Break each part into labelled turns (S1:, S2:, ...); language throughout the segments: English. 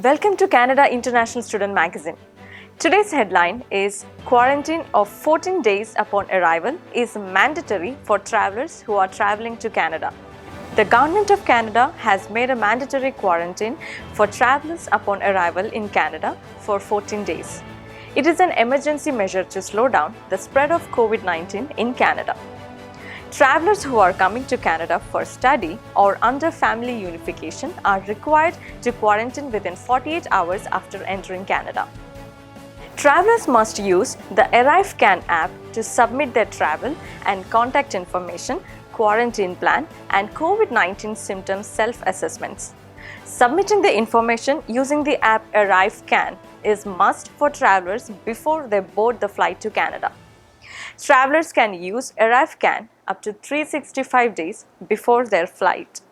S1: Welcome to Canada International Student Magazine. Today's headline is Quarantine of 14 days upon arrival is mandatory for travelers who are traveling to Canada. The Government of Canada has made a mandatory quarantine for travelers upon arrival in Canada for 14 days. It is an emergency measure to slow down the spread of COVID-19 in Canada. Travelers who are coming to Canada for study or under family unification are required to quarantine within 48 hours after entering Canada. Travelers must use the ArriveCAN app to submit their travel and contact information, quarantine plan, and COVID-19 symptom self-assessments. Submitting the information using the app ArriveCAN is must for travelers before they board the flight to Canada. Travelers can use ArriveCAN up to 365 days before their flight.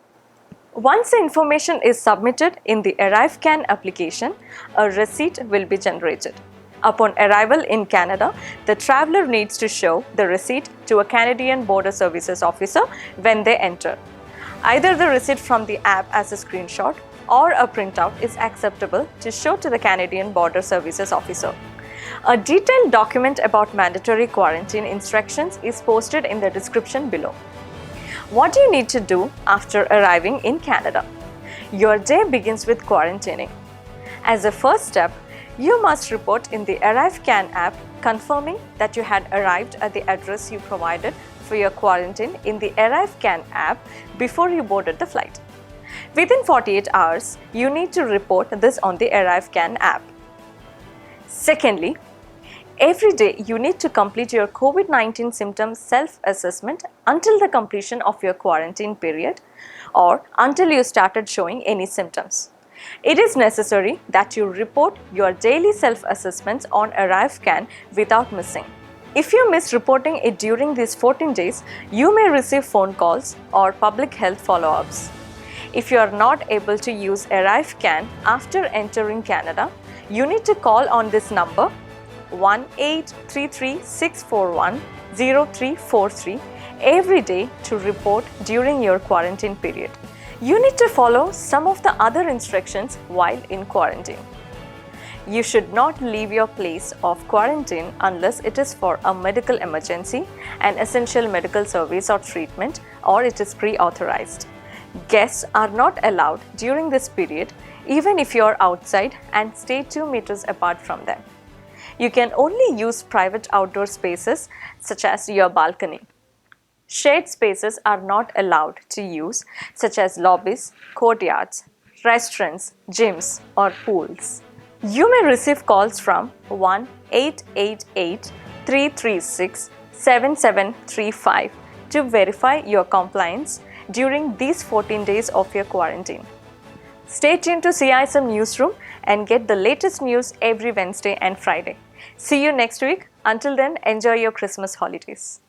S1: Once the information is submitted in the ArriveCAN application, a receipt will be generated. Upon arrival in Canada, the traveler needs to show the receipt to a Canadian Border Services officer when they enter. Either the receipt from the app as a screenshot or a printout is acceptable to show to the Canadian Border Services officer. A detailed document about mandatory quarantine instructions is posted in the description below. What do you need to do after arriving in Canada? Your day begins with quarantining. As a first step, you must report in the ArriveCAN app confirming that you had arrived at the address you provided for your quarantine in the ArriveCAN app before you boarded the flight. Within 48 hours, you need to report this on the ArriveCAN app. Secondly, every day you need to complete your COVID-19 symptom self-assessment until the completion of your quarantine period or until you started showing any symptoms. It is necessary that you report your daily self-assessments on ArriveCAN without missing. If you miss reporting it during these 14 days, you may receive phone calls or public health follow-ups. If you are not able to use ArriveCAN after entering Canada, you need to call on this number 1-833-641-0343 every day to report during your quarantine period. You need to follow some of the other instructions while in quarantine. You should not leave your place of quarantine unless it is for a medical emergency, an essential medical service or treatment, or it is pre-authorized. Guests are not allowed during this period even if you are outside and stay 2 meters apart from them. You can only use private outdoor spaces such as your balcony. Shared spaces are not allowed to use such as lobbies, courtyards, restaurants, gyms or pools. You may receive calls from 1-888-336-7735 to verify your compliance during these 14 days of your quarantine. Stay tuned to CISM Newsroom and get the latest news every Wednesday and Friday. See you next week. Until then, enjoy your Christmas holidays.